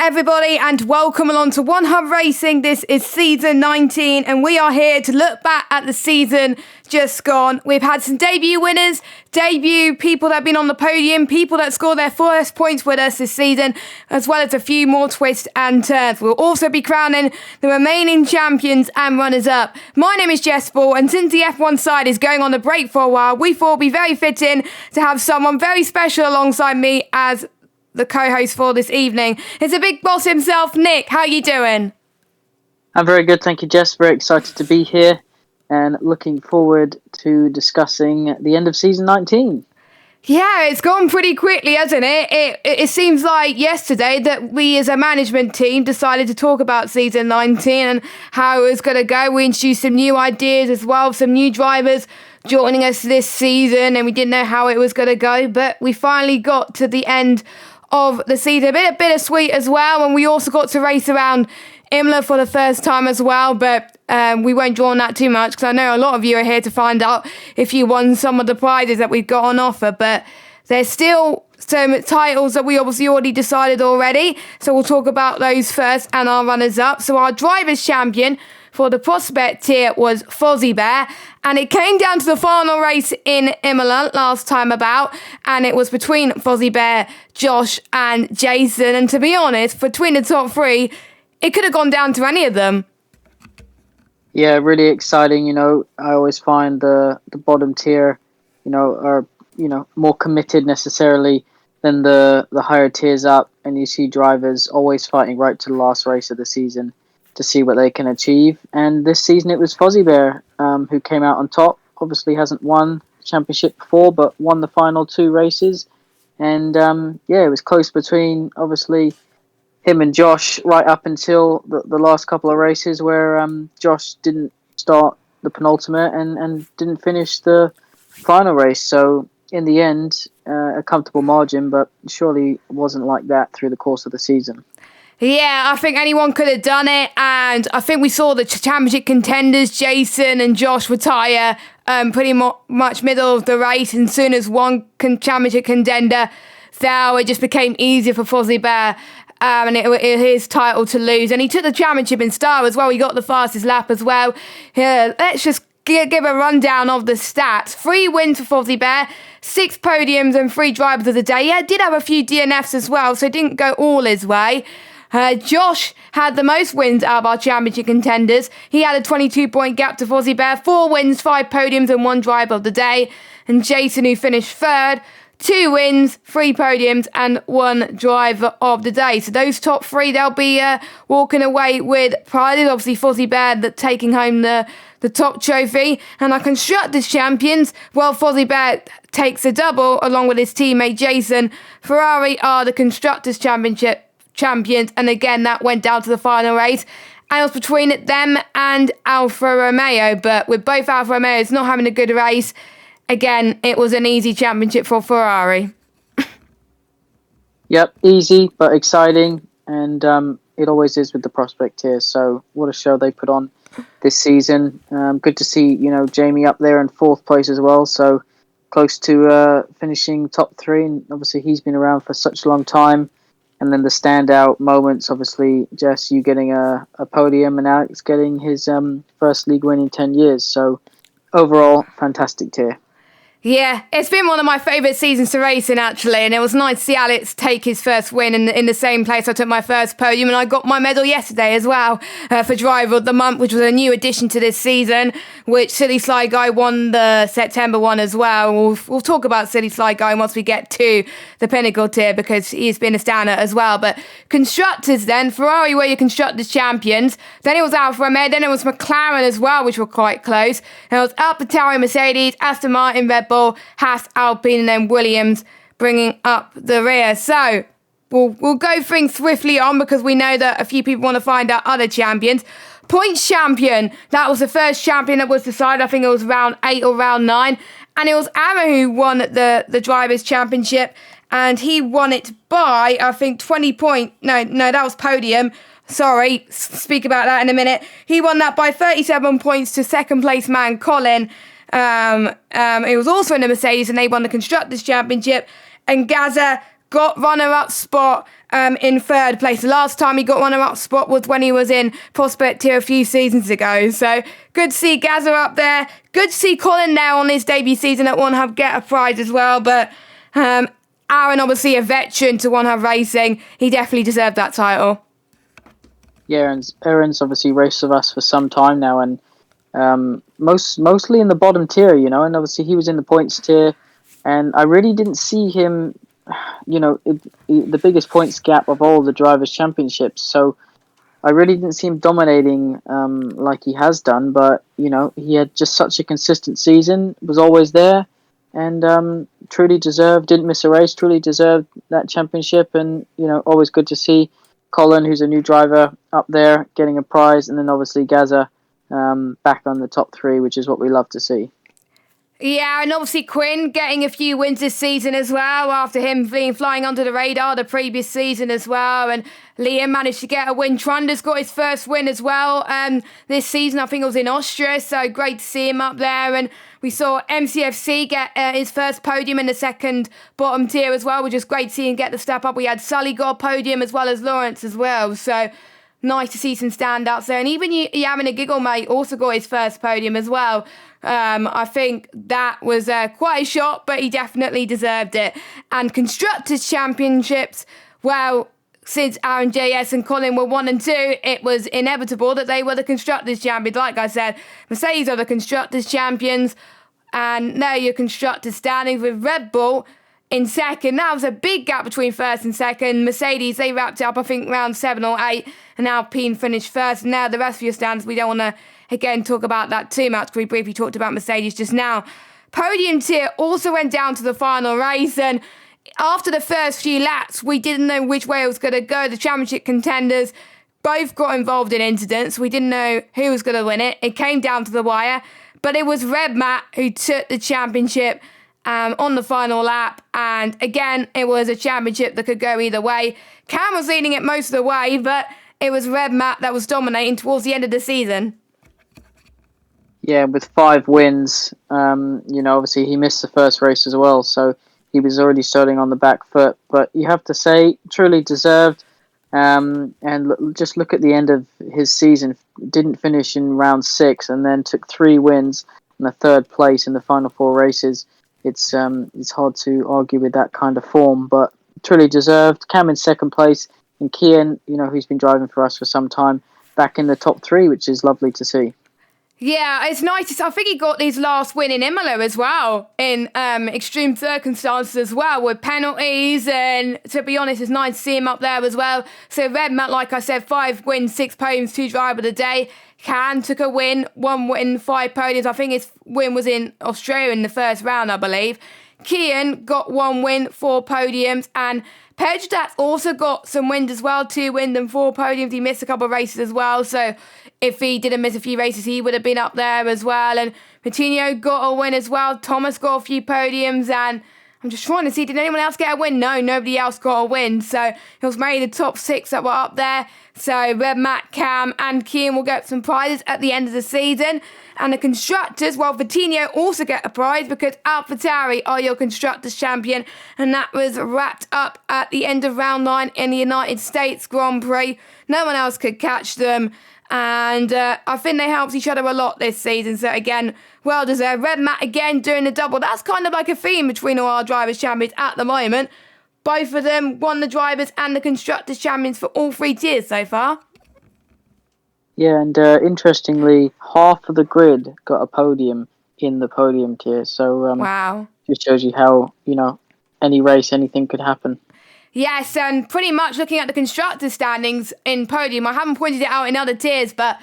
everybody, and welcome along to One Hub Racing. This is season 19, and we are here to look back at the season just gone. We've had some debut winners, people that have been on the podium, people that scored their first points with us this season, as well as a few more twists and turns. We'll also be crowning the remaining champions and runners-up. My name is Jess Ball, and since the F1 side is going on a break for a while, we thought it would be very fitting to have someone very special alongside me as the co-host for this evening. It's the big boss himself, Nick. How are you doing? I'm very good, thank you, Jess. Very excited to be here and looking forward to discussing the end of season 19. Yeah, it's gone pretty quickly, hasn't it? It seems like yesterday that we as a management team decided to talk about season 19 and how it was going to go. We introduced some new ideas as well, some new drivers joining us this season, and we didn't know how it was going to go, but we finally got to the end of the season. A bit bittersweet as well, and we also got to race around Imola for the first time as well, but we won't draw on that too much because I know a lot of you are here to find out if you won some of the prizes that we've got on offer, but there's still some titles that we obviously already decided already, so we'll talk about those first and our runners-up. So our Drivers' Champion for the Prospect tier was Fozzie Bear, and it came down to the final race in Imola last time about, and it was between Fozzie Bear, Josh and Jason, and to be honest, between the top three, it could have gone down to any of them. Yeah, really exciting. I always find the bottom tier, are, more committed necessarily than the higher tiers up, and you see drivers always fighting right to the last race of the season to see what they can achieve. And this season it was Fozzie Bear who came out on top. Obviously hasn't won the championship before, but won the final two races. And it was close between, obviously, him and Josh right up until the last couple of races where Josh didn't start the penultimate and didn't finish the final race. So in the end, a comfortable margin, but surely wasn't like that through the course of the season. Yeah, I think anyone could have done it, and I think we saw the championship contenders, Jason and Josh, retire pretty much middle of the race, and as soon as one championship contender fell, it just became easier for Fozzie Bear, and it was his title to lose, and he took the championship in style as well. He got the fastest lap as well. Yeah, let's just give a rundown of the stats. 3 wins for Fozzie Bear, 6 podiums and 3 drivers of the day. Yeah, did have a few DNFs as well, so it didn't go all his way. Josh had the most wins out of our championship contenders. He had a 22-point gap to Fozzie Bear, 4 wins, 5 podiums and 1 driver of the day. And Jason, who finished third, 2 wins, 3 podiums and 1 driver of the day. So those top 3, they'll be walking away with prizes. Obviously Fozzie Bear taking home the top trophy. And our Constructors champions, well, Fozzie Bear takes a double along with his teammate Jason. Ferrari are the Constructors championship champions, and again that went down to the final race, and it was between them and Alfa Romeo, but with both Alfa Romeos not having a good race, again it was an easy championship for Ferrari. Yep, easy but exciting, and it always is with the Prospect here. So what a show they put on this season. Good to see Jamie up there in 4th place as well, so close to finishing top 3, and obviously he's been around for such a long time. And then the standout moments, obviously, Jess, you getting a podium and Alex getting his first league win in 10 years. So overall, fantastic tier. Yeah, it's been one of my favourite seasons to race in, actually, and it was nice to see Alex take his first win in the same place I took my first podium, and I got my medal yesterday as well for Driver of the Month, which was a new addition to this season, which Silly Sly Guy won the September one as well. We'll talk about Silly Sly Guy once we get to the Pinnacle tier, because he's been a standout as well. But Constructors then, Ferrari were your Constructors champions, then it was Alfa Romeo, then it was McLaren as well, which were quite close, and it was AlphaTauri, Mercedes, Aston Martin, Red Bull, Haas, Alpine, and then Williams bringing up the rear. So we'll go things swiftly on, because we know that a few people want to find out other champions. Points champion, that was the first champion that was decided. I think it was round 8 or round 9, and it was Aaron who won the Drivers' Championship, and he won it by, I think, 20 points. No, that was podium. Sorry, speak about that in a minute. He won that by 37 points to second place man Colin. It was also in a Mercedes, and they won the Constructors' Championship. And Gaza got runner-up spot in third place. The last time he got runner-up spot was when he was in Prospect Tier a few seasons ago. So good to see Gazza up there. Good to see Colin there on his debut season at One Hub get a prize as well. But Aaron, obviously a veteran to One Hub Racing, he definitely deserved that title. Yeah, Aaron's obviously raced with us for some time now, and mostly in the bottom tier, you know, and obviously he was in the points tier, and I really didn't see him, you know, the biggest points gap of all the Drivers' Championships, so I really didn't see him dominating like he has done, but, you know, he had just such a consistent season, was always there, and truly deserved, didn't miss a race, truly deserved that championship, and, you know, always good to see Colin, who's a new driver, up there getting a prize, and then obviously Gazza back on the top three, which is what we love to see. Yeah, and obviously Quinn getting a few wins this season as well, after him being flying under the radar the previous season as well. And Liam managed to get a win. Trunder's got his first win as well this season. I think it was in Austria, so great to see him up there. And we saw MCFC get his first podium in the second bottom tier as well, which is great to see him get the step up. We had Sully got a podium as well as Lawrence as well, so nice to see some standouts there. And even Yamin a Giggle Mate also got his first podium as well. I think that was quite a shot, but he definitely deserved it. And Constructors' Championships, well, since Aaron JS and Colin were 1 and 2, it was inevitable that they were the Constructors' Champions. Like I said, Mercedes are the Constructors' Champions, and now your Constructors standings with Red Bull in second. That was a big gap between first and second. Mercedes, they wrapped it up, I think, round 7 or 8, and Alpine finished first. And now the rest of your stands, we don't want to, again, talk about that too much, because we briefly talked about Mercedes just now. Podium tier also went down to the final race, and after the first few laps, we didn't know which way it was going to go. The championship contenders both got involved in incidents. We didn't know who was going to win it. It came down to the wire, but it was Red Matt who took the championship on the final lap, and again, it was a championship that could go either way. Cam was leading it most of the way, but it was Red Matt that was dominating towards the end of the season. Yeah, with 5 wins, you know, obviously he missed the first race as well, so he was already starting on the back foot. But you have to say, truly deserved. And just look at the end of his season. Didn't finish in round 6, and then took 3 wins and a 3rd place in the final 4 races. It's hard to argue with that kind of form, but truly deserved. Cam in 2nd place, and Kian, you know, who's been driving for us for some time, back in the top 3, which is lovely to see. Yeah, it's nice to see. I think he got his last win in Imola as well, in extreme circumstances as well, with penalties, and to be honest, it's nice to see him up there as well. So Red Matt, like I said, 5 wins, 6 podiums, 2 driver of the day. Can took a win, 1 win, 5 podiums. I think his win was in Australia in the first round, I believe. Kian got 1 win, 4 podiums, and Pedgedat also got some wins as well, 2 wins and 4 podiums. He missed a couple of races as well, so if he didn't miss a few races, he would have been up there as well. And Coutinho got a win as well. Thomas got a few podiums, and I'm just trying to see, did anyone else get a win? No, nobody else got a win. So it was mainly the top 6 that were up there. So Red Matt, Cam and Kian will get some prizes at the end of the season. And the Constructors, well, Coutinho also get a prize because AlphaTauri are your Constructors champion. And that was wrapped up at the end of round 9 in the United States Grand Prix. No one else could catch them. And I think they helped each other a lot this season. So again, well deserved. Red Matt again doing the double. That's kind of like a theme between all our Drivers' Champions at the moment. Both of them won the Drivers and the Constructors' Champions for all 3 tiers so far. Yeah, and interestingly, half of the grid got a podium in the podium tier. So wow. Just shows you how, you know, any race, anything could happen. Yes, and pretty much looking at the Constructors' standings in podium, I haven't pointed it out in other tiers, but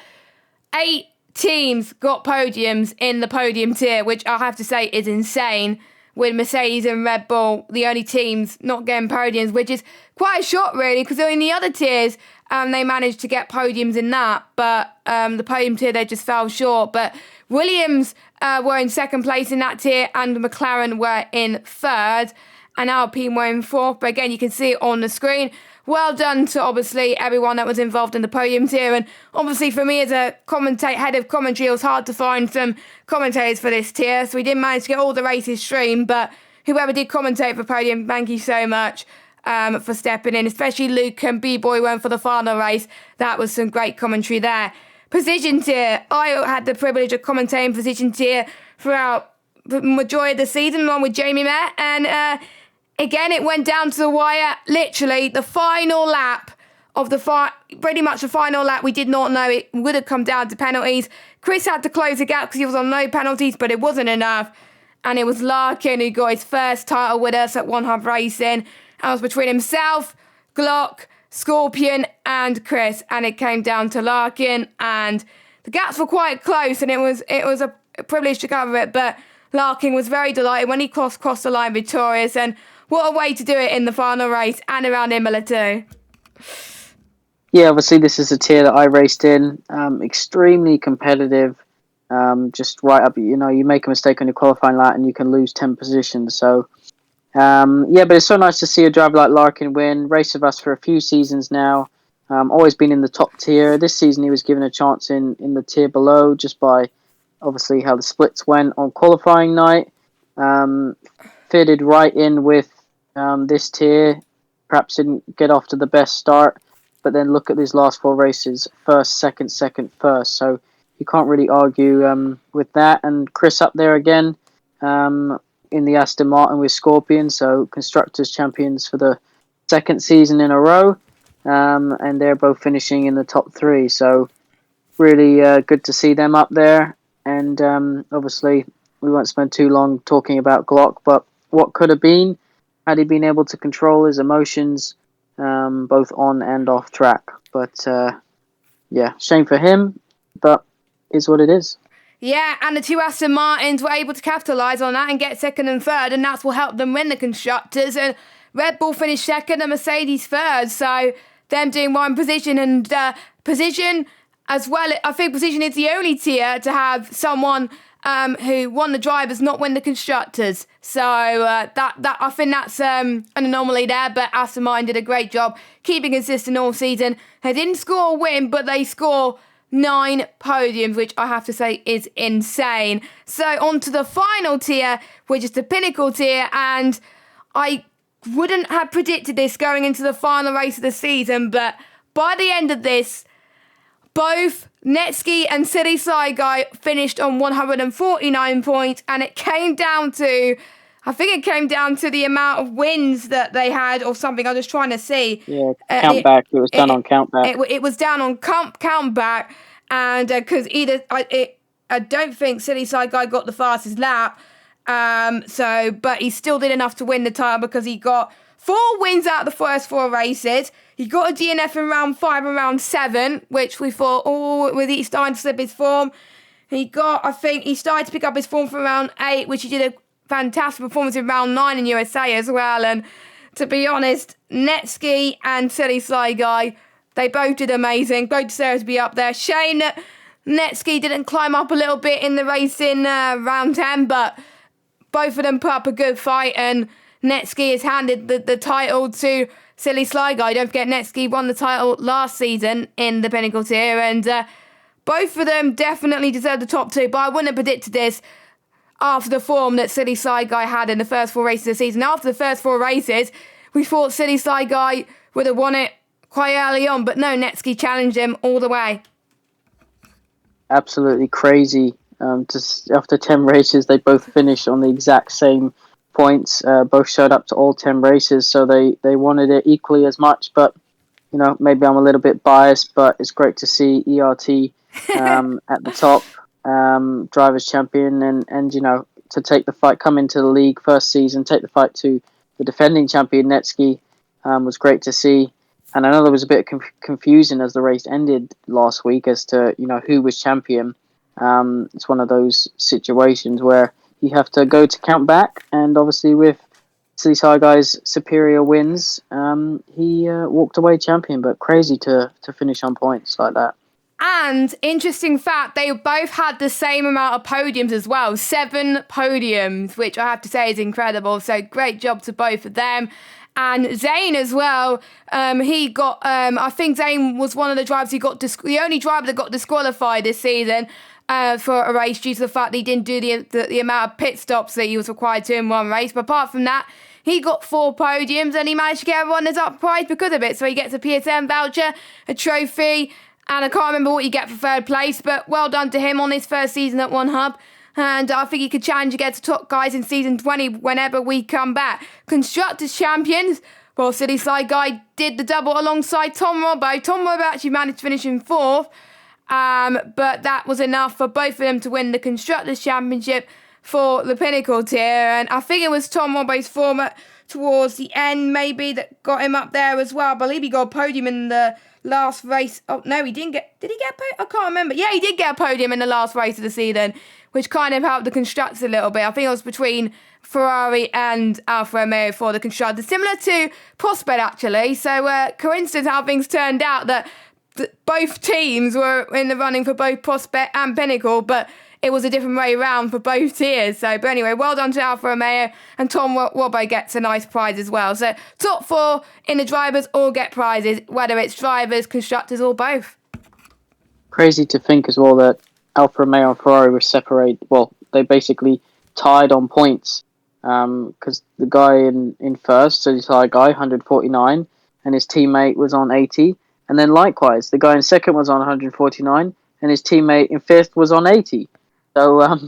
8 teams got podiums in the podium tier, which I have to say is insane, with Mercedes and Red Bull the only teams not getting podiums, which is quite a shock really, because in the other tiers they managed to get podiums in that, but the podium tier they just fell short. But Williams were in 2nd place in that tier, and McLaren were in 3rd, and Alpine were in 4th. But again, you can see it on the screen. Well done to obviously everyone that was involved in the podium tier, and obviously for me as a head of commentary, it was hard to find some commentators for this tier, so we didn't manage to get all the races streamed, but whoever did commentate for podium, thank you so much. for stepping in, especially Luke and B-Boy went for the final race. That was some great commentary there. Position tier. I had the privilege of commentating position tier throughout the majority of the season along with Jamie Met, and again it went down to the wire. Literally the final lap of pretty much the final lap, we did not know it would have come down to penalties. Chris had to close the gap because he was on no penalties, but it wasn't enough. And it was Larkin who got his first title with us at One Hub Racing. And it was between himself, Glock, Scorpion, and Chris. And it came down to Larkin. And the gaps were quite close, and it was a privilege to cover it. But Larkin was very delighted when he crossed the line victorious. And what a way to do it in the final race and around Imola too. Yeah, obviously this is a tier that I raced in. Extremely competitive. Just right up, you make a mistake on your qualifying lap and you can lose 10 positions. So, but it's so nice to see a driver like Larkin win. Race with us for a few seasons now. Always been in the top tier. This season he was given a chance in the tier below just by obviously how the splits went on qualifying night. Fitted right in with this tier. Perhaps didn't get off to the best start, but then look at these last 4 races. First, second, first. So you can't really argue with that. And Chris up there again in the Aston Martin with Scorpion. So Constructors champions for the 2nd season in a row. And they're both finishing in the top 3. So really good to see them up there. And obviously we won't spend too long talking about Glock, but what could have been had he been able to control his emotions both on and off track. But shame for him, but is what it is. Yeah, and the 2 Aston Martins were able to capitalise on that and get 2nd and 3rd, and that's what helped them win the Constructors. And Red Bull finished 2nd and Mercedes 3rd, so them doing one position. And position as well, I think position is the only tier to have someone who won the drivers not win the Constructors. So that I think that's an anomaly there, but Aston Martin did a great job keeping consistent all season. They didn't score a win, but they score 9 podiums, which I have to say is insane. So on to the final tier, which is the Pinnacle tier, and I wouldn't have predicted this going into the final race of the season, but by the end of this, both Netsky and Silly Sly Guy finished on 149 points, and it came down to, I think it came down to the amount of wins that they had or something. I'm just trying to see. Yeah, countback. It was done on countback. It was down on countback, and because I don't think Silly Sly Guy got the fastest lap. But he still did enough to win the title because he got 4 wins out of the first 4 races. He got a DNF in round 5 and round 7, which we thought, was he starting to slip his form? He started to pick up his form for round 8, which he did a fantastic performance in round 9 in USA as well. And to be honest, Netsky and Silly Sly Guy, they both did amazing. Both deserve to be up there. Shame that Netsky didn't climb up a little bit in the race in round 10, but both of them put up a good fight, and Netsky has handed the title to Silly Sly Guy. Don't forget, Netsky won the title last season in the Pinnacle tier, and both of them definitely deserve the top 2, but I wouldn't have predicted this after the form that Silly Sly Guy had in the first 4 races of the season. After the first 4 races, we thought Silly Sly Guy would have won it quite early on, but no, Netsky challenged him all the way. Absolutely crazy. After 10 races, they both finished on the exact same points. Both showed up to all 10 races, so they wanted it equally as much. But maybe I'm a little bit biased, but it's great to see ERT at the top, drivers champion, and to take the fight, come into the league first season, take the fight to the defending champion Netsky was great to see. And I know there was a bit of confusion as the race ended last week as to who was champion. It's one of those situations where you have to go to count back, and obviously with Silly Sly Guy's superior wins, he walked away champion, but crazy to finish on points like that. And interesting fact, they both had the same amount of podiums as well, 7 podiums, which I have to say is incredible. So great job to both of them. And Zane as well, he got, I think Zane was one of the drivers who got, the only driver that got disqualified this season for a race due to the fact that he didn't do the amount of pit stops that he was required to in one race. But apart from that, he got 4 podiums and he managed to get everyone his up prize because of it. So he gets a PSM voucher, a trophy, and I can't remember what you get for 3rd place, but well done to him on his first season at One Hub. And I think he could challenge against the top guys in season 20 whenever we come back. Constructors champions, well, Silly Sly Guy did the double alongside Tom Robbo. Tom Robbo actually managed to finish in 4th, but that was enough for both of them to win the Constructors Championship for the Pinnacle tier. And I think it was Tom Robbo's form towards the end maybe that got him up there as well. I believe he got a podium in the last race. Oh, no, he didn't get... Did he get a podium? I can't remember. Yeah, he did get a podium in the last race of the season, which kind of helped the Constructors a little bit. I think it was between Ferrari and Alfa Romeo for the Constructors. Similar to Prospect, actually. So, coincidence how things turned out that both teams were in the running for both Prospect and Pinnacle, but it was a different way around for both tiers. So, but anyway, well done to Alfa Romeo, and Tom Robbo gets a nice prize as well. So, top 4 in the drivers all get prizes, whether it's drivers, constructors, or both. Crazy to think as well that Alfa Romeo and Ferrari were separated. Well, they basically tied on points because the guy in first, so the guy, 149, and his teammate was on 80. And then likewise, the guy in second was on 149, and his teammate in 5th was on 80. So,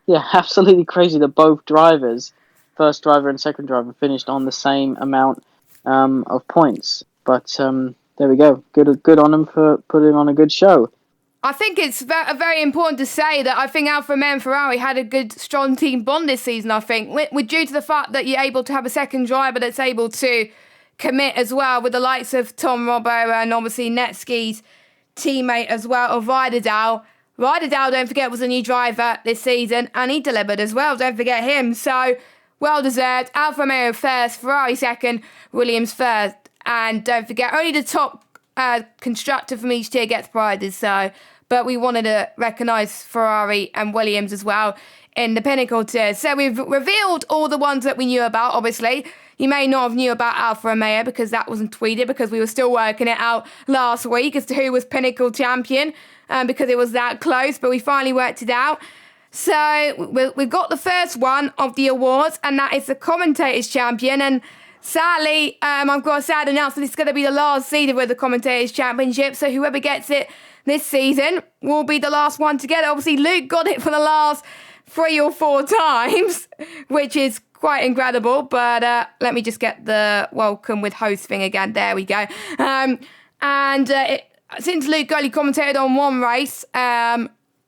yeah, absolutely crazy that both drivers, first driver and second driver, finished on the same amount of points. But there we go. Good on them for putting on a good show. I think it's very important to say that I think Alfa Romeo and Ferrari had a good, strong team bond this season, I think. With due to the fact that you're able to have a second driver that's able to commit as well, with the likes of Tom Robbo and obviously Netski's teammate as well, of Ryderdale. Ryderdale, don't forget, was a new driver this season, and he delivered as well. Don't forget him. So, well deserved. Alfa Romeo first, Ferrari second, Williams first. And don't forget, only the top constructor from each tier gets prizes. So, but we wanted to recognise Ferrari and Williams as well in the Pinnacle tier. So we've revealed all the ones that we knew about, obviously. You may not have knew about Alfa Romeo because that wasn't tweeted, because we were still working it out last week as to who was Pinnacle champion, because it was that close, but we finally worked it out. So we've got the first one of the awards, and that is the Commentators Champion. And sadly, I've got a sad announcement. It's going to be the last season with the Commentators Championship, so whoever gets it this season will be the last one to get it. Obviously, Luke got it for the last 3 or 4 times, which is quite incredible. But let me just get the welcome with host thing again. There we go. Since Luke only commentated on 1 race,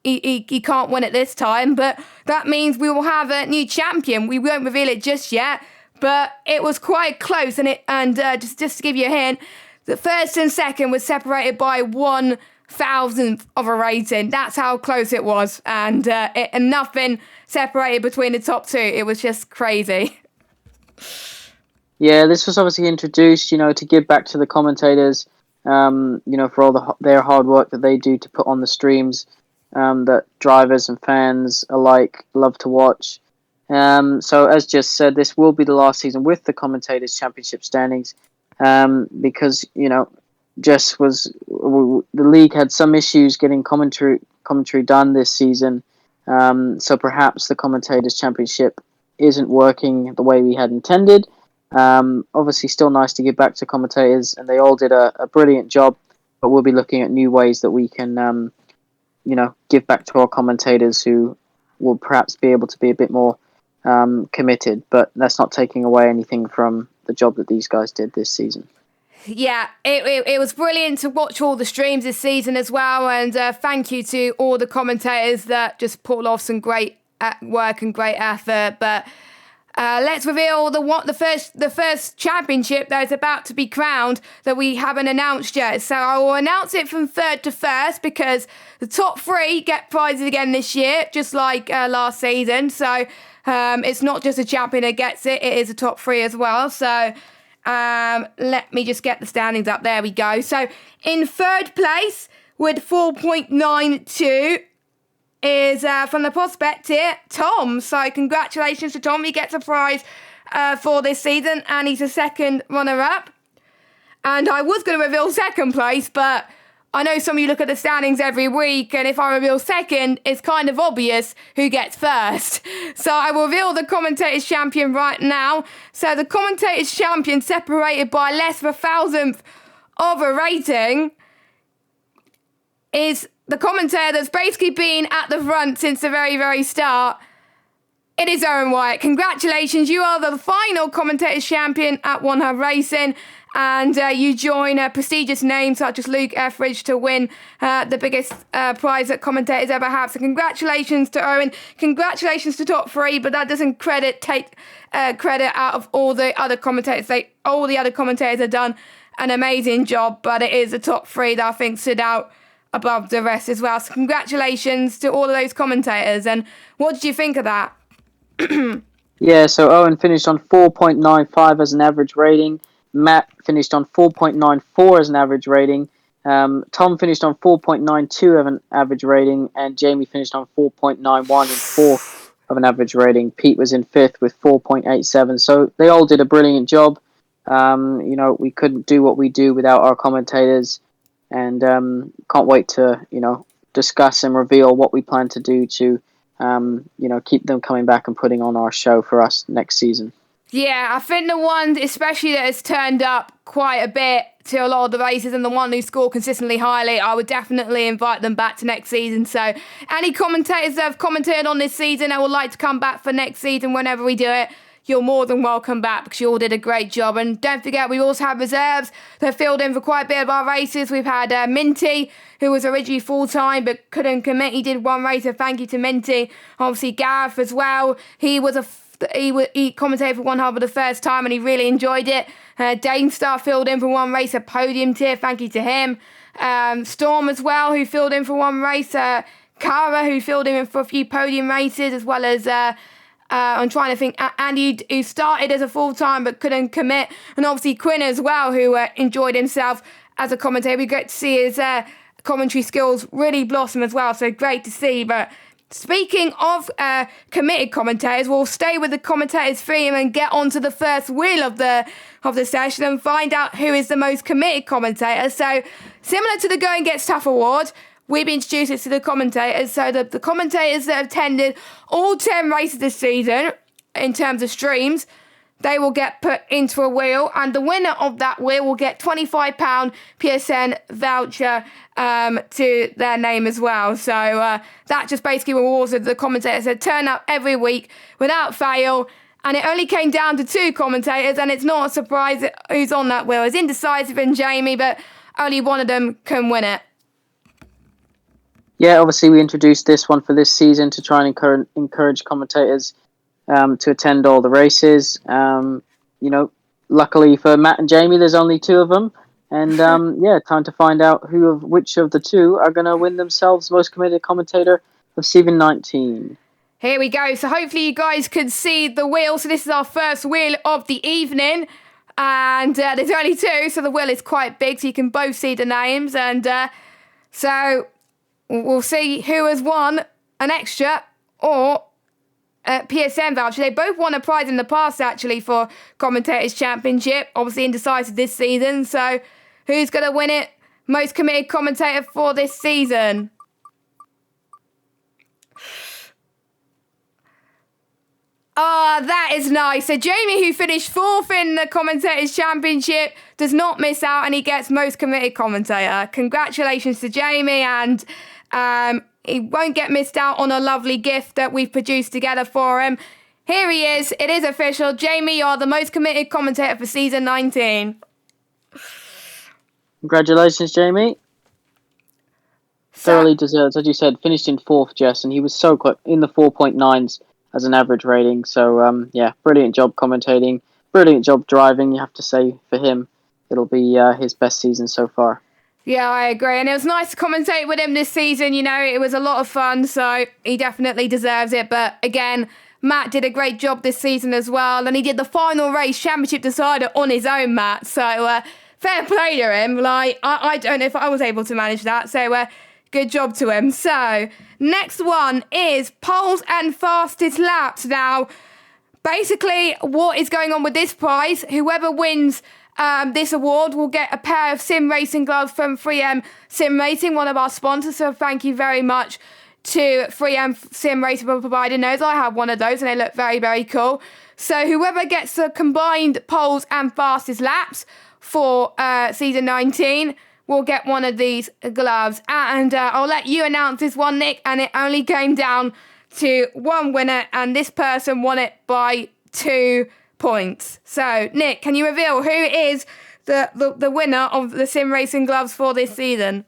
he can't win it this time. But that means we will have a new champion. We won't reveal it just yet, but it was quite close. And just to give you a hint, the first and second was separated by 1,000th of a rating. That's how close it was, and nothing separated between the top 2. It was just crazy. Yeah, this was obviously introduced, to give back to the commentators, for all their hard work that they do to put on the streams that drivers and fans alike love to watch. So as just said, this will be the last season with the Commentators Championship standings, because the league had some issues getting commentary done this season, so perhaps the Commentators Championship isn't working the way we had intended. Obviously still nice to give back to commentators, and they all did a brilliant job, but we'll be looking at new ways that we can give back to our commentators, who will perhaps be able to be a bit more committed, but that's not taking away anything from the job that these guys did this season. Yeah, it was brilliant to watch all the streams this season as well, and thank you to all the commentators that just pulled off some great work and great effort. But let's reveal the first championship that is about to be crowned that we haven't announced yet. So I will announce it from 3rd to 1st, because the top 3 get prizes again this year, just like last season. So it's not just a champion that gets it; it is a top 3 as well. So let me just get the standings up. There we go. So in 3rd place with 4.92 is from the prospect here, Tom. So congratulations to Tom. He gets a prize for this season, and he's a 2nd runner-up. And I was going to reveal 2nd place, but I know some of you look at the standings every week, and if I reveal second, it's kind of obvious who gets first. So I will reveal the commentator's champion right now. So the commentator's champion, separated by less than a thousandth of a rating, is the commentator that's basically been at the front since the very, very start. It is Owen Wyatt. Congratulations, you are the final commentator's champion at One Hub Racing, and you join prestigious names such as Luke Etheridge to win the biggest prize that commentators ever have. So congratulations to Owen. Congratulations to top three, but that doesn't take credit out of all the other commentators. All the other commentators have done an amazing job, but it is the top three that I think stood out above the rest as well. So congratulations to all of those commentators. And what did you think of that? Yeah, so Owen finished on 4.95 as an average rating. Matt finished on 4.94 as an average rating. Tom finished on 4.92 of an average rating, and Jamie finished on 4.91 in fourth of an average rating. Pete was in fifth with 4.87. So they all did a brilliant job. We couldn't do what we do without our commentators, and can't wait to discuss and reveal what we plan to do to keep them coming back and putting on our show for us next season. Yeah, I think the one especially that has turned up quite a bit to a lot of the races, and the one who scored consistently highly, I would definitely invite them back to next season. So any commentators that have commented on this season and would like to come back for next season whenever we do it, you're more than welcome back, because you all did a great job. And don't forget, we also have reserves that filled in for quite a bit of our races. We've had Minty, who was originally full-time but couldn't commit. He did one race, so thank you to Minty. Obviously, Gareth as well. He commentated for One Hub for the first time, and he really enjoyed it. Danestar filled in for one race, a podium tier. Thank you to him. Storm as well, who filled in for one race. Cara, who filled in for a few podium races, as well as... I'm trying to think. Andy, who started as a full-time but couldn't commit. And obviously Quinn as well, who enjoyed himself as a commentator. We get to see his commentary skills really blossom as well. So great to see. But speaking of committed commentators, we'll stay with the commentators theme and get on to the first wheel of the session and find out who is the most committed commentator. So similar to the Going Gets Tough award, we've introduced it to the commentators. So the commentators that have attended all 10 races this season, in terms of streams, they will get put into a wheel, and the winner of that wheel will get £25 PSN voucher to their name as well. So that just basically rewards the commentators that turn up every week without fail. And it only came down to 2 commentators, and it's not a surprise who's on that wheel. It's Indecisive and Jamie, but only one of them can win it. Yeah, obviously we introduced this one for this season to try and encourage commentators to attend all the races. Luckily for Matt and Jamie, there's only 2 of them. And time to find out which of the 2 are going to win themselves most committed commentator of season 19. Here we go. So hopefully you guys can see the wheel. So this is our first wheel of the evening. And there's only 2, so the wheel is quite big, so you can both see the names. And so... we'll see who has won an extra or PSN voucher. They both won a prize in the past, actually, for Commentators Championship. Obviously Indecisive this season. So who's going to win it? Most committed commentator for this season. That is nice. So Jamie, who finished 4th in the Commentators Championship, does not miss out, and he gets most committed commentator. Congratulations to Jamie, and he won't get missed out on a lovely gift that we've produced together for him. Here he is. It is official. Jamie, you're the most committed commentator for season 19. Congratulations, Jamie. Thoroughly deserved. As you said, finished in 4th, Jess, and he was so quick in the 4.9s as an average rating. So, brilliant job commentating. Brilliant job driving, you have to say, for him. It'll be his best season so far. Yeah, I agree. And it was nice to commentate with him this season. It was a lot of fun, so he definitely deserves it. But again, Matt did a great job this season as well. And he did the final race championship decider on his own, Matt. So fair play to him. I don't know if I was able to manage that. So good job to him. So next one is poles and fastest laps. Now, basically, what is going on with this prize? Whoever wins this award will get a pair of sim racing gloves from 3M Sim Racing, one of our sponsors. So thank you very much to 3M Sim Racing for providing those. I have one of those and they look very, very cool. So whoever gets the combined poles and fastest laps for season 19 will get one of these gloves. And I'll let you announce this one, Nick, and it only came down to one winner, and this person won it by 2 points. So, Nick, can you reveal who is the winner of the sim racing gloves for this season?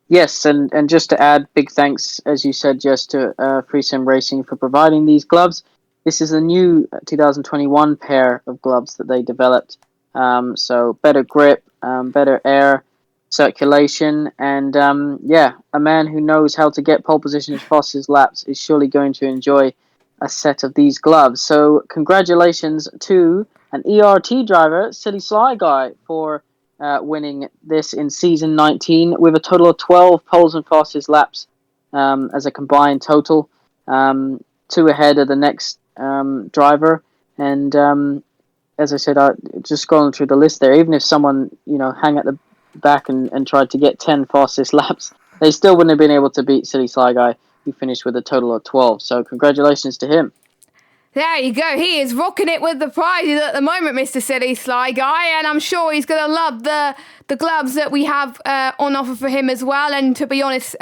Yes, and just to add, big thanks, as you said, just to Free Sim Racing for providing these gloves. This is a new 2021 pair of gloves that they developed. So better grip, better air circulation, and a man who knows how to get pole position as fast as laps is surely going to enjoy a set of these gloves. So congratulations to an ERT driver, Silly Sly Guy, for winning this in season 19 with a total of 12 poles and fastest laps as a combined total, 2 ahead of the next driver. And as I said, just scrolling through the list there, even if someone hang at the back and tried to get 10 fastest laps, they still wouldn't have been able to beat Silly Sly Guy, who finished with a total of 12. So congratulations to him. There you go. He is rocking it with the prizes at the moment, Mr. Silly Sly Guy, and I'm sure he's going to love the gloves that we have on offer for him as well. And to be honest,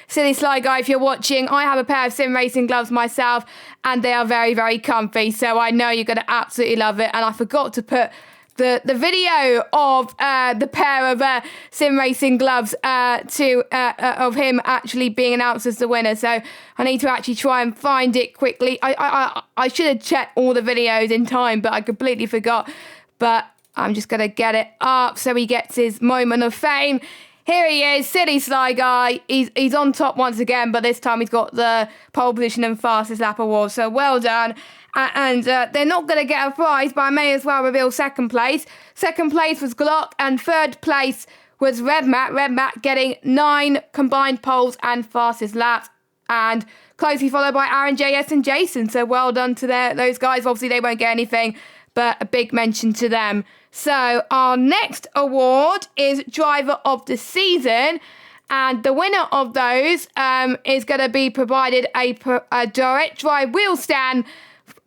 Silly Sly Guy, if you're watching, I have a pair of sim racing gloves myself, and they are very, very comfy. So I know you're going to absolutely love it. And I forgot to put the video of the pair of sim racing gloves of him actually being announced as the winner. So I need to actually try and find it quickly. I should have checked all the videos in time, but I completely forgot. But I'm just going to get it up so he gets his moment of fame. Here he is, Silly Sly Guy. He's on top once again, but this time he's got the pole position and fastest lap award. So well done. And they're not going to get a prize, but I may as well reveal second place. Second place was Glock, and third place was Red Matt. Red Matt getting 9 combined poles and fastest laps, and closely followed by Aaron, JS, and Jason. So well done to those guys. Obviously, they won't get anything, but a big mention to them. So our next award is Driver of the Season. And the winner of those is going to be provided a direct drive wheel stand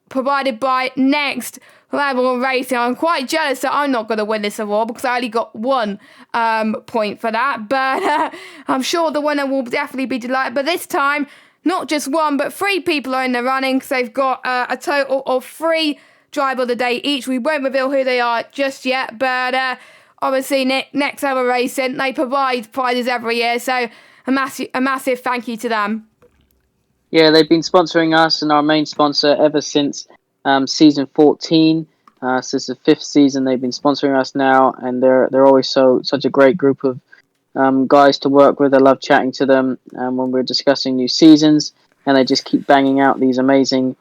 provided by Next Level Racing. I'm quite jealous that I'm not going to win this award because I only got 1 point for that. But I'm sure the winner will definitely be delighted. But this time, not just 1, but 3 people are in the running because they've got a total of 3 Driver of the Day each. We won't reveal who they are just yet. But obviously, Next Level Racing, they provide prizes every year. So a massive thank you to them. Yeah, they've been sponsoring us and our main sponsor ever since season 14. So this is the 5th season they've been sponsoring us now, and they're always such a great group of guys to work with. I love chatting to them when we're discussing new seasons, and they just keep banging out these amazing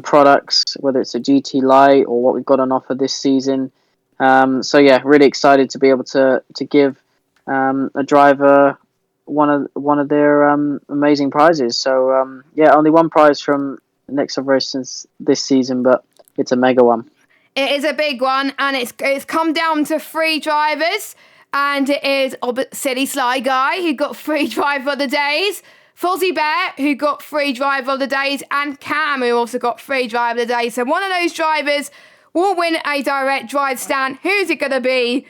products, whether it's a GT Lite or what we've got on offer this season. So yeah, really excited to be able to give a driver one of their amazing prizes. So only 1 prize from Next Level Racing this season, but it's a mega one. It is a big one, and it's come down to 3 drivers, and it is Silly Sly Guy, who got 3 Driver of the Days, Fozzie Bear, who got 3 Driver of the Days, and Cam, who also got 3 Driver of the Days. So one of those drivers will win a direct drive stand. Who's it going to be?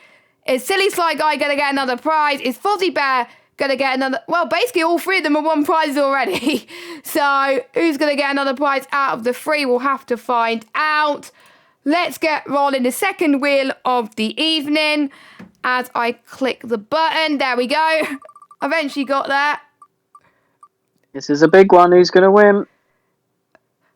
Is Silly Sly Guy going to get another prize? Is Fozzie Bear going to get another? Well, basically all 3 of them have won prizes already. So who's going to get another prize out of the 3? We'll have to find out. Let's get rolling the second wheel of the evening as I click the button. There we go. Eventually got that. This is a big one. Who's going to win?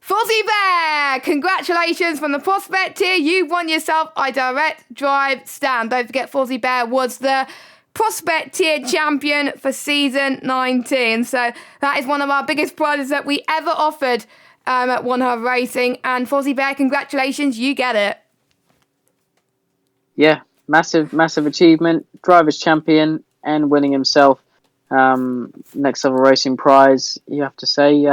Fozzie Bear! Congratulations from the prospect tier. You won yourself a direct drive stand. Don't forget, Fozzie Bear was the prospect tier champion for season 19. So that is one of our biggest prizes that we ever offered at One Hub Racing. And Fozzie Bear, congratulations, you get it. Yeah, massive achievement. Drivers champion and winning himself Next Level Racing prize. You have to say,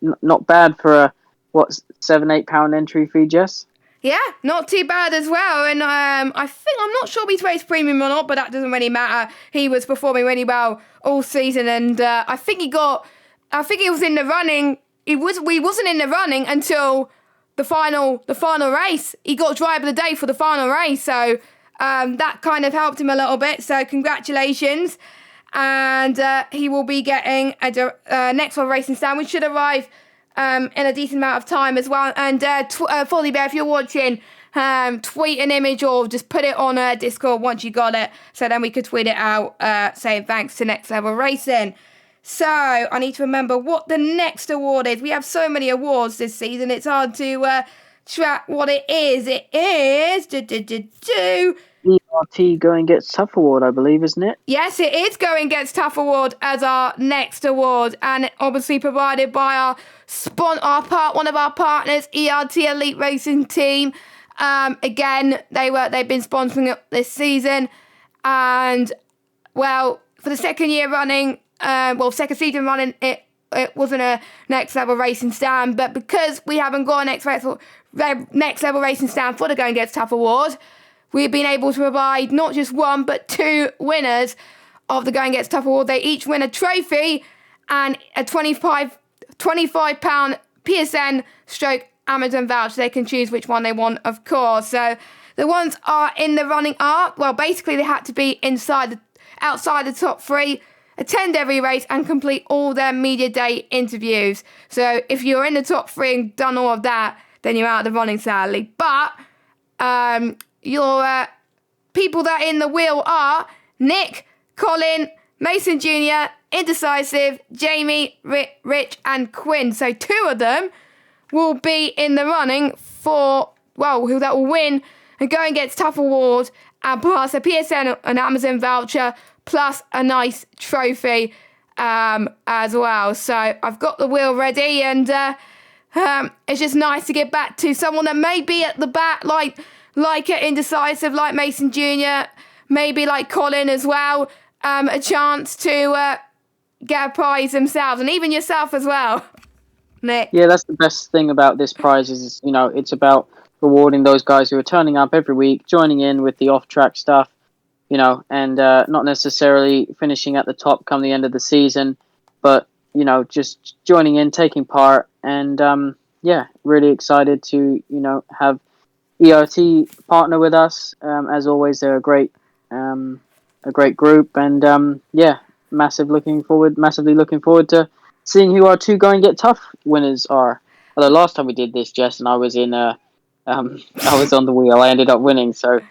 not bad for a £7-8 entry fee, Jess? Yeah, not too bad as well. And I'm not sure he's race premium or not, but that doesn't really matter. He was performing really well all season, and I think he was in the running. We wasn't in the running until the final race. He got driver of the day for the final race, so that kind of helped him a little bit. So congratulations, and he will be getting a next one racing stand, which should arrive in a decent amount of time as well. And Folly Bear, if you're watching, tweet an image or just put it on Discord once you got it, so then we could tweet it out saying thanks to Next Level Racing. So I need to remember what the next award is. We have so many awards this season, it's hard to track what it is. It is ERT Going Gets Tough Award, I believe, isn't it? Yes, it is Going Gets Tough Award as our next award, and obviously provided by one of our partners, ERT Elite Racing Team. Again, they've been sponsoring it this season, and well, for the second year running, second season running, it wasn't a Next Level Racing stand, but because we haven't got a Next Level Racing stand for the Going Gets Tough Award, we've been able to provide not just one, but two winners of the Going Gets Tough Award. They each win a trophy and a £25 PSN stroke Amazon voucher. They can choose which one they want, of course. So the ones are in the running are, well, basically they had to be outside the top three, attend every race, and complete all their media day interviews. So if you're in the top three and done all of that, then you're out of the running, sadly. But your people that are in the wheel are Nick, Colin, Mason Jr., Indecisive, Jamie, Rich, and Quinn. So two of them will be in the running for, who that will win and Going Gets Tough Award, and plus a PSN, an Amazon voucher, plus a nice trophy as well. So I've got the wheel ready, and it's just nice to get back to someone that may be at the back, like Indecisive, like Mason Jr., maybe like Colin as well, a chance to get a prize themselves, and even yourself as well, Nick. Yeah, that's the best thing about this prize is, it's about rewarding those guys who are turning up every week, joining in with the off-track stuff, and not necessarily finishing at the top come the end of the season, but, just joining in, taking part, and, really excited to, have ERT partner with us. As always, they're a great group, and, massively looking forward to seeing who our two Going Get Tough winners are. Although last time we did this, Jess and I was in I was on the wheel. I ended up winning, which was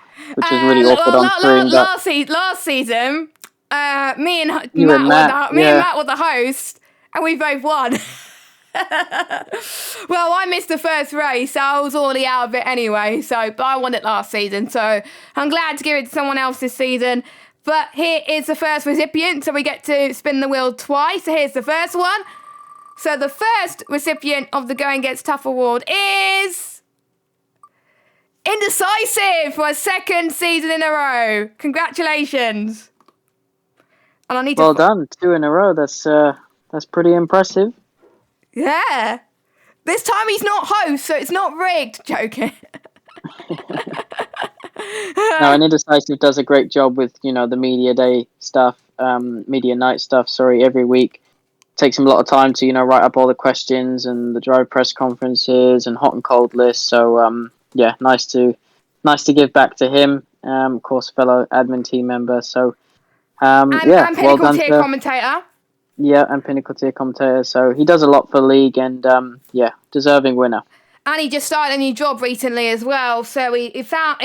really awkward on screen. Last season, me and Matt were the host, and we both won. Well, I missed the first race, so I was already out of it anyway. But I won it last season, so I'm glad to give it to someone else this season. But here is the first recipient, so we get to spin the wheel twice. So here's the first one. So the first recipient of the Going Gets Tough Award is Indecisive for a second season in a row. Congratulations. And I need well done, 2 in a row. That's pretty impressive. Yeah. This time he's not host, so it's not rigged. Joking. No, and Indecisive does a great job with, the media day stuff, media night stuff, every week. Takes him a lot of time to, write up all the questions and the drive press conferences and hot and cold lists. So, nice to give back to him, of course, fellow admin team member. So, and Pinnacle tier commentator. Yeah, and Pinnacle tier commentator. So he does a lot for the league, and deserving winner. And he just started a new job recently as well, so he found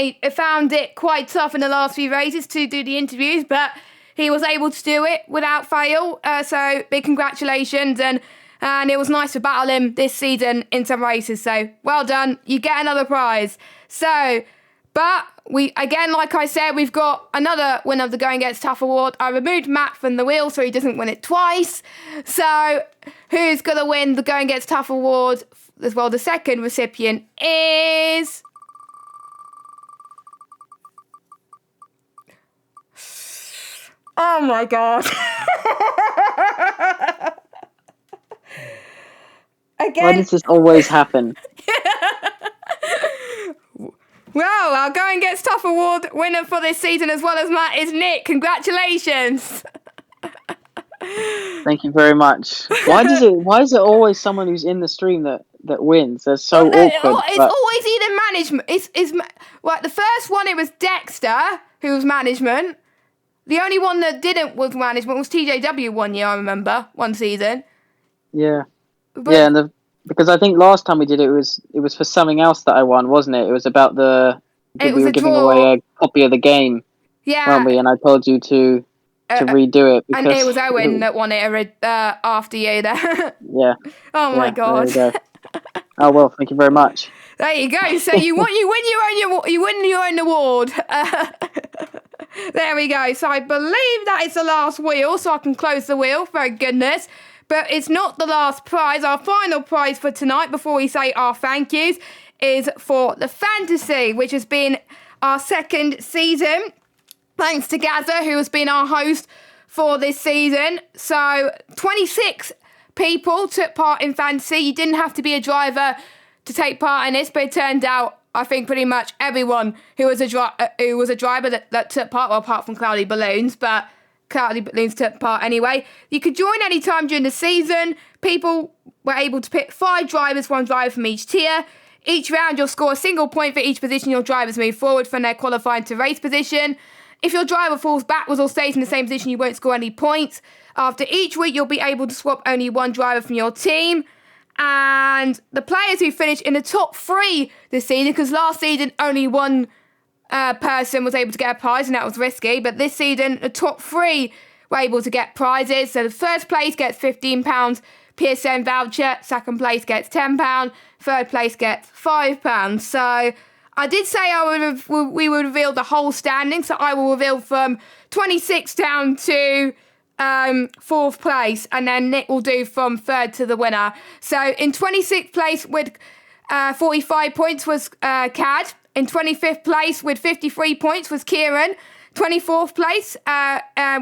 it quite tough in the last few races to do the interviews, but he was able to do it without fail. So big congratulations, and it was nice to battle him this season in some races. So well done, you get another prize. So, but like I said, we've got another winner of the Going Gets Tough Award. I removed Matt from the wheel so he doesn't win it twice. So who's going to win the Going Gets Tough Award as well? The second recipient is... Oh my God. Again. Why does this always happen? Well, our Go and Get Stuff award winner for this season, as well as Matt, is Nick. Congratulations. Thank you very much. Why is it always someone who's in the stream that wins? That's so awkward. It's always either management. The first one, it was Dexter, who was management. The only one that didn't was management was TJW 1 year, I remember, one season. Yeah. But, yeah, because I think last time we did it was for something else that I won, wasn't it? It was about we were giving away a copy of the game, weren't we? And I told you to redo it. And it was Owen that won it after you there. Yeah. Oh my God. There you go. Oh well, thank you very much. There you go. So you win your own award. There we go. So I believe that is the last wheel, so I can close the wheel. Thank goodness. But it's not the last prize. Our final prize for tonight, before we say our thank yous, is for the fantasy, which has been our second season. Thanks to Gaza, who has been our host for this season. So 26 people took part in fantasy. You didn't have to be a driver to take part in this, but it turned out, I think, pretty much everyone who was a driver that took part, well, apart from Cloudy Balloons, but Cloudy Balloons took part anyway. You could join any time during the season. People were able to pick 5 drivers, 1 driver from each tier. Each round, you'll score a single point for each position your drivers move forward from their qualifying to race position. If your driver falls backwards or stays in the same position, you won't score any points. After each week, you'll be able to swap only 1 driver from your team. And the players who finished in the top 3 this season, because last season only 1 person was able to get a prize, and that was risky. But this season, the top 3 were able to get prizes. So the first place gets £15 PSN voucher. Second place gets £10. Third place gets £5. So I did say we would reveal the whole standing. So I will reveal from 26 down to 4th place, and then Nick will do from 3rd to the winner. So in 26th place with 45 points was Cad. In 25th place with 53 points was Kieran. 24th place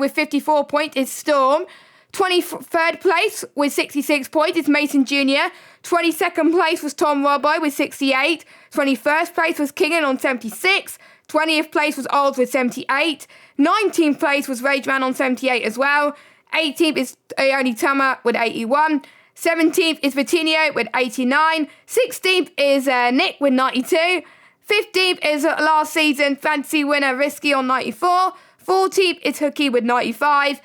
with 54 points is Storm. 23rd place with 66 points is Mason Jr. 22nd place was Tom Robbo with 68. 21st place was Kingan on 76. 20th place was Olds with 78. 19th place was Rageman on 78 as well. 18th is Ioni Tama with 81. 17th is Vitinho with 89. 16th is Nick with 92. 15th is last season fantasy winner Risky on 94. 14th is Hooky with 95.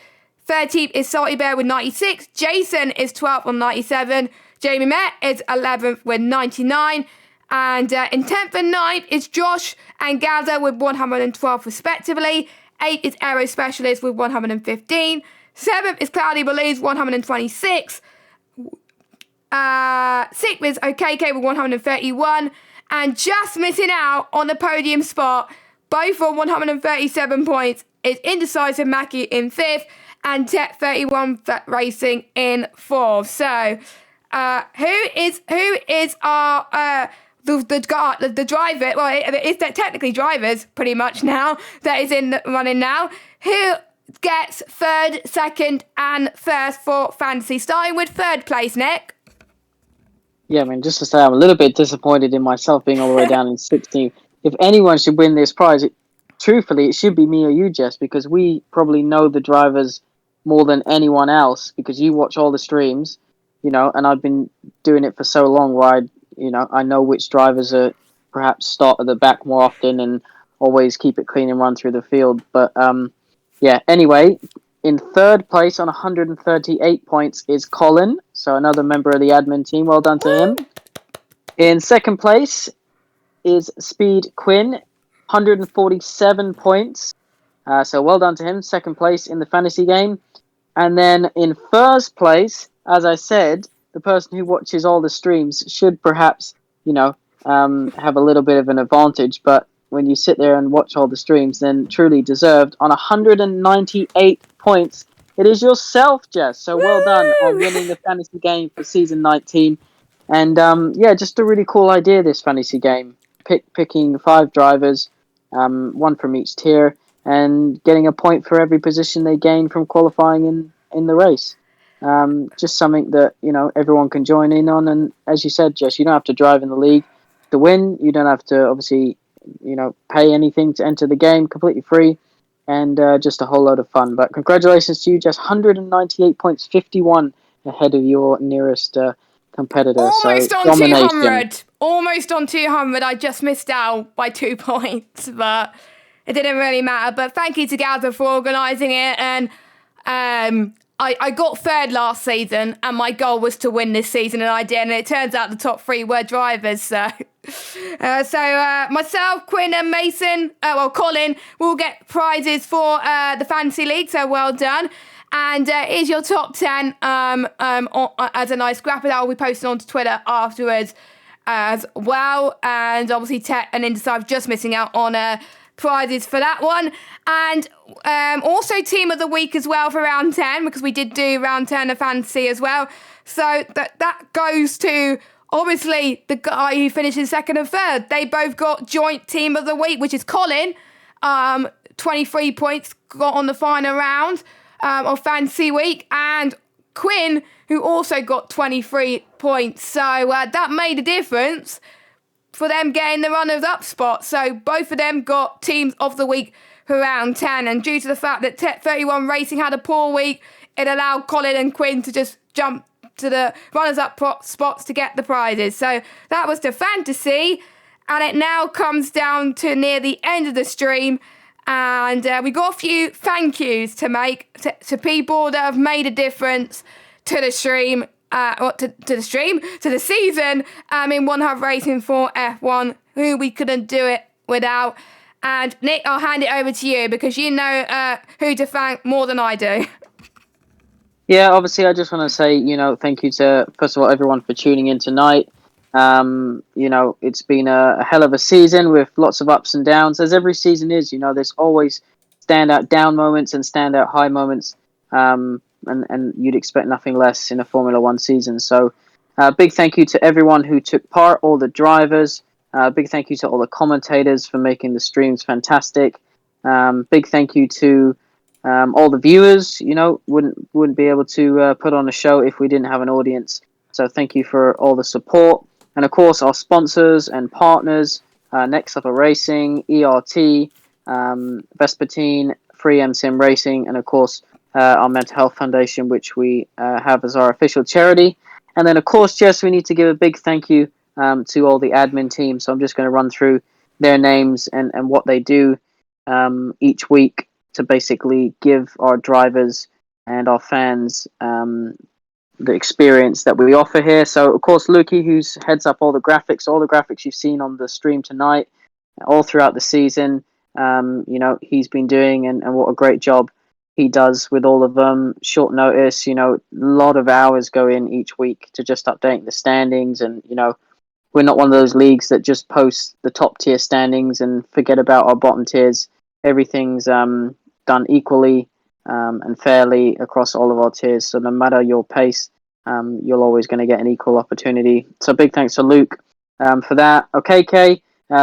13th is Salty Bear with 96. Jason is 12th on 97. Jamie Met is 11th with 99. And in 10th and 9th is Josh and Gaza with 112 respectively. 8th is Aero Specialist with 115. 7th is Cloudy Balloons, 126. 6th is OKK with 131. And just missing out on the podium spot, both on 137 points, is Indecisive Mackie in 5th and Tech 31 Racing in 4th. So, who is our the driver? Well, it's technically drivers pretty much now that is in the running now. Who gets 3rd, 2nd, and 1st for fantasy? Starting with 3rd place, Nick. Yeah, I mean, just to say, I'm a little bit disappointed in myself being all the way down in 16th. If anyone should win this prize, truthfully, it should be me or you, Jess, because we probably know the drivers more than anyone else, because you watch all the streams, and I've been doing it for so long where I know which drivers are perhaps start at the back more often and always keep it clean and run through the field. But anyway, in 3rd place on 138 points is Colin, so another member of the admin team. Well done to him. In 2nd place is Speed Quinn, 147 points. So well done to him. 2nd place in the fantasy game. And then in 1st place, as I said, the person who watches all the streams should perhaps, have a little bit of an advantage. But when you sit there and watch all the streams, then truly deserved. On 198 points, it is yourself, Jess. So well done on winning the fantasy game for season 19. And just a really cool idea, this fantasy game. Picking 5 drivers, 1 from each tier, and getting a point for every position they gain from qualifying in the race. Just something that everyone can join in on. And as you said, Jess, you don't have to drive in the league to win. You don't have to obviously pay anything to enter the game, completely free, and just a whole load of fun. But congratulations to you, Jess, 198 points, 51 ahead of your nearest competitor. Almost So on domination. 200. Almost on 200. I just missed out by 2 points, but it didn't really matter. But thank you to Gaza for organising it. And I got third last season, and my goal was to win this season, and I did. And it turns out the top 3 were drivers. So, myself, Quinn, and Mason, Colin, will get prizes for the Fantasy League. So well done. And here's your top 10 as a nice graphic that I'll be posting onto Twitter afterwards as well. And obviously Tech and Indecisive just missing out on prizes for that one. And also Team of the Week as well for round 10, because we did do round 10 of Fantasy as well. So that goes to obviously the guy who finishes second and third. They both got joint Team of the Week, which is Colin. 23 points got on the final round of Fantasy Week, and Quinn, who also got 23 points. So that made a difference for them getting the runners-up spot. So both of them got Teams of the Week for round 10. And due to the fact that Tech 31 Racing had a poor week, it allowed Colin and Quinn to just jump to the runners-up spots to get the prizes. So that was the fantasy. And it now comes down to near the end of the stream. And we got a few thank yous to make to people that have made a difference to the stream, to the season in One Hub Racing for F1, who we couldn't do it without. And Nick, I'll hand it over to you because you know who to thank more than I do. Yeah, obviously, I just want to say, thank you to, first of all, everyone for tuning in tonight. It's been a hell of a season with lots of ups and downs, as every season is. There's always standout down moments and standout high moments, and you'd expect nothing less in a Formula One season. So, big thank you to everyone who took part, all the drivers. Big thank you to all the commentators for making the streams fantastic. Big thank you to all the viewers. Wouldn't be able to put on a show if we didn't have an audience. So thank you for all the support. And of course, our sponsors and partners, Next Level Racing, ERT, Vespertine, Free MSIM Racing, and of course, our Mental Health Foundation, which we have as our official charity. And then, of course, Jess, we need to give a big thank you to all the admin team. So I'm just going to run through their names and what they do each week to basically give our drivers and our fans the experience that we offer here. So, of course, Lukey, who's heads up all the graphics you've seen on the stream tonight, all throughout the season, he's been doing, and what a great job he does with all of them. Short notice, a lot of hours go in each week to just update the standings. And, we're not one of those leagues that just post the top tier standings and forget about our bottom tiers. Everything's done equally and fairly across all of our tiers. So no matter your pace, you're always going to get an equal opportunity. So big thanks to Luke for that. OKK,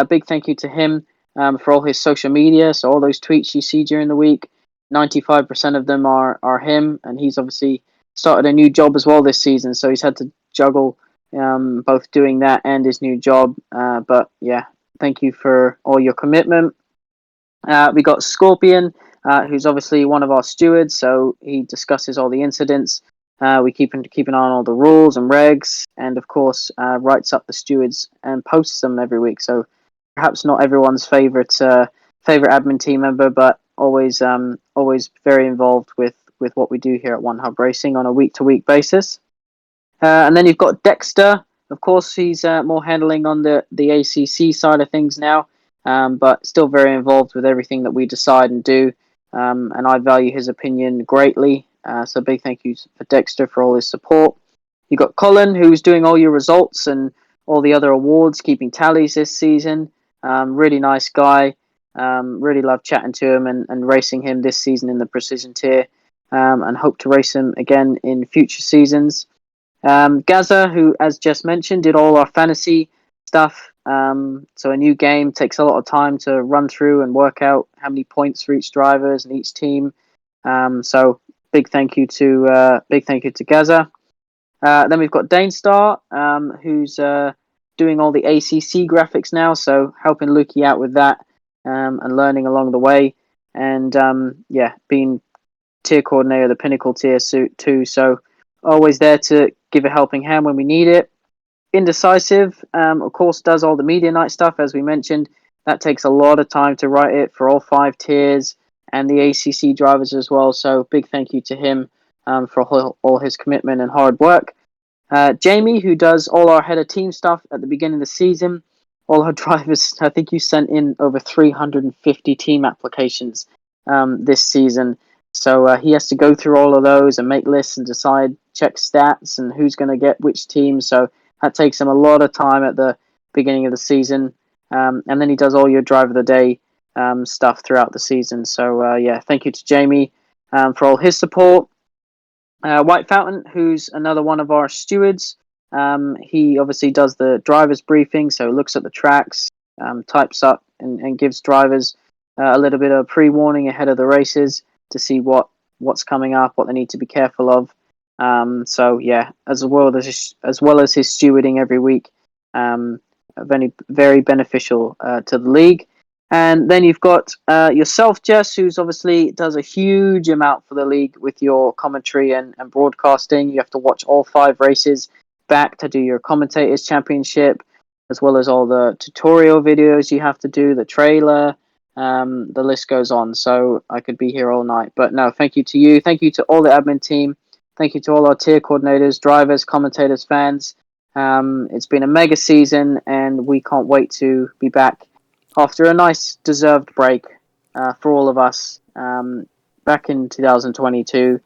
big thank you to him for all his social media. So all those tweets you see during the week, 95% of them are him. And he's obviously started a new job as well this season. So he's had to juggle both doing that and his new job. But yeah, thank you for all your commitment. We got Scorpion, who's obviously one of our stewards, so he discusses all the incidents. We keep an eye on all the rules and regs, and of course writes up the stewards and posts them every week. So perhaps not everyone's favorite admin team member, but always very involved with what we do here at One Hub Racing on a week-to-week basis. And then you've got Dexter. Of course, he's more handling on the ACC side of things now. But still very involved with everything that we decide and do, and I value his opinion greatly. So big thank you for Dexter for all his support. You got Colin, who's doing all your results and all the other awards, keeping tallies this season. Really nice guy. Really love chatting to him and racing him this season in the Precision tier, and hope to race him again in future seasons. Gaza, who, as just mentioned, did all our fantasy stuff. So a new game takes a lot of time to run through and work out how many points for each drivers and each team. So big thank you to Gaza. Then we've got Danestar, who's doing all the ACC graphics now, so helping Lukey out with that and learning along the way. And being tier coordinator of the Pinnacle tier too, so always there to give a helping hand when we need it. Indecisive, of course, does all the media night stuff, as we mentioned. That takes a lot of time to write it for all 5 tiers and the ACC drivers as well. So big thank you to him for all his commitment and hard work. Jamie, who does all our head of team stuff at the beginning of the season. All our drivers, I think you sent in over 350 team applications this season. So he has to go through all of those and make lists and check stats and who's going to get which team. So that takes him a lot of time at the beginning of the season. And then he does all your drive of the day stuff throughout the season. So thank you to Jamie for all his support. White Fountain, who's another one of our stewards. He obviously does the driver's briefing, so looks at the tracks, types up and gives drivers a little bit of pre-warning ahead of the races to see what's coming up, what they need to be careful of. As well as his stewarding every week, very beneficial to the league. And then you've got yourself, Jess, who's obviously does a huge amount for the league with your commentary and broadcasting. You have to watch all 5 races back to do your commentators championship, as well as all the tutorial videos you have to do, the trailer, the list goes on. So I could be here all night. But no, thank you to you. Thank you to all the admin team. Thank you to all our tier coordinators, drivers, commentators, fans. It's been a mega season, and we can't wait to be back after a nice deserved break for all of us back in 2022.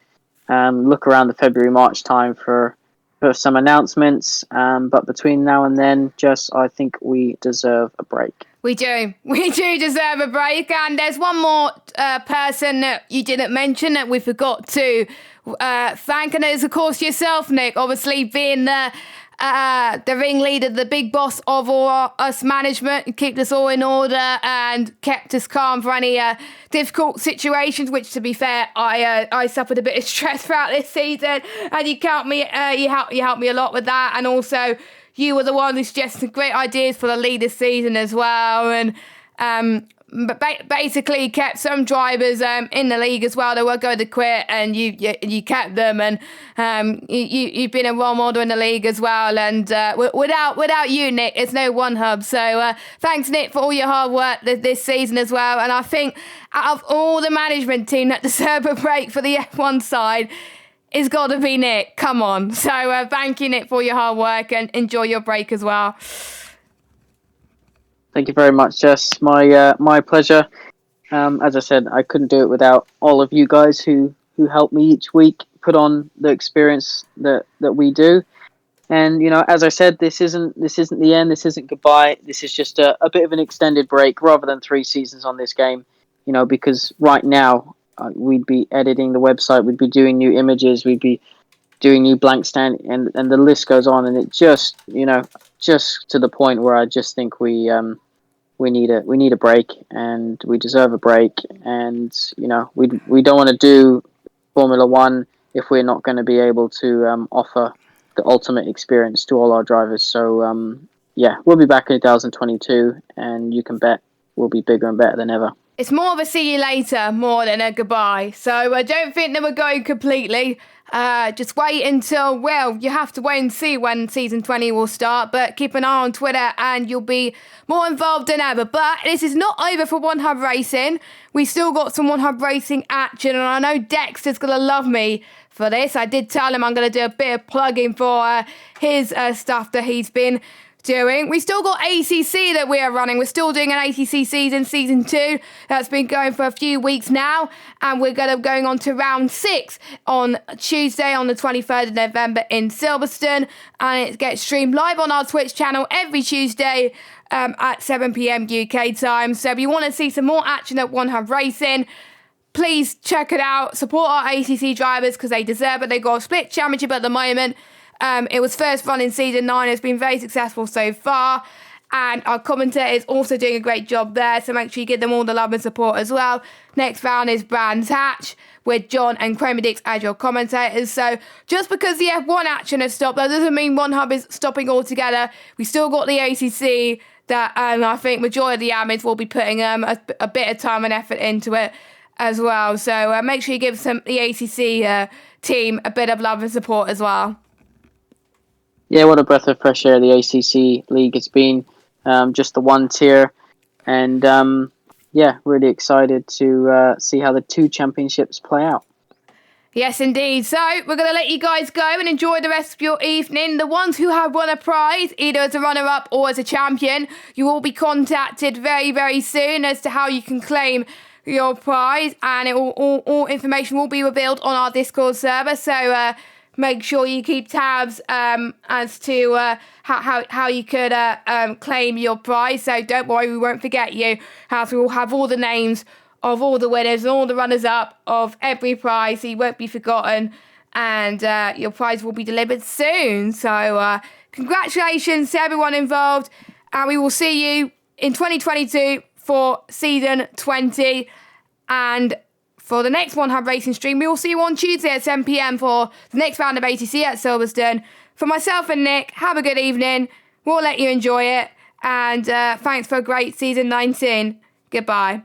Look around the February-March time for some announcements. But between now and then, Jess, I think we deserve a break. We do. We do deserve a break. And there's one more person that you didn't mention that we forgot to thank. And it's, of course, yourself, Nick, obviously being the ringleader, the big boss of all us management, kept us all in order and kept us calm for any difficult situations, which, to be fair, I suffered a bit of stress throughout this season, and you helped me a lot with that. And also, you were the one who suggested great ideas for the lead this season as well, and basically kept some drivers in the league as well that were going to quit, and you kept them, and you've been a role model in the league as well. And without you, Nick, there's no One Hub. So thanks, Nick, for all your hard work this season as well. And I think out of all the management team that deserve a break for the F1 side, it's got to be Nick. Come on. So thank you, Nick, for your hard work, and enjoy your break as well. Thank you very much, Jess. My pleasure. As I said, I couldn't do it without all of you guys who help me each week put on the experience that we do. And as I said, this isn't the end. This isn't goodbye. This is just a bit of an extended break rather than 3 seasons on this game. Because right now we'd be editing the website, we'd be doing new images, we'd be doing new blank stand, and the list goes on. And it just to the point where I just think we need a break, and we deserve a break. And we don't want to do Formula One if we're not going to be able to offer the ultimate experience to all our drivers. So we'll be back in 2022, and you can bet we'll be bigger and better than ever. It's more of a see you later more than a goodbye. So I don't think that we're going completely. Just wait until, you have to wait and see when season 20 will start, but keep an eye on Twitter and you'll be more involved than ever. But this is not over for One Hub Racing. We still got some One Hub Racing action, and I know Dexter's going to love me for this. I did tell him I'm going to do a bit of plugging for his stuff that he's been doing. We still got ACC that we are running. We're still doing an ACC season 2. That's been going for a few weeks now, and we're going on to round 6 on Tuesday on the 23rd of November in Silverstone, and it gets streamed live on our Twitch channel every Tuesday at 7 p.m. UK time. So if you want to see some more action at One Hub Racing, please check it out. Support our ACC drivers because they deserve it. They got a split championship at the moment. It was first run in season 9. It's been very successful so far. And our commentators also doing a great job there, so make sure you give them all the love and support as well. Next round is Brands Hatch with John and Chromedix as your commentators. So just because the F1 action has stopped, that doesn't mean One Hub is stopping altogether. We still got the ACC that I think majority of the admins will be putting a bit of time and effort into it as well. So make sure you give the ACC team a bit of love and support as well. Yeah, what a breath of fresh air the ACC League has been. Just the one tier. And yeah, really excited to see how the 2 championships play out. Yes, indeed. So we're going to let you guys go and enjoy the rest of your evening. The ones who have won a prize, either as a runner-up or as a champion, you will be contacted very, very soon as to how you can claim your prize. And all information will be revealed on our Discord server. So make sure you keep tabs as to how you could claim your prize. So don't worry, we won't forget you. As we will have all the names of all the winners and all the runners-up of every prize, so you won't be forgotten. And your prize will be delivered soon. So congratulations to everyone involved. And we will see you in 2022 for Season 20. And for the next One Hub Racing stream, we will see you on Tuesday at 7 p.m. for the next round of ACC at Silverstone. For myself and Nick, have a good evening. We'll let you enjoy it. And thanks for a great Season 19. Goodbye.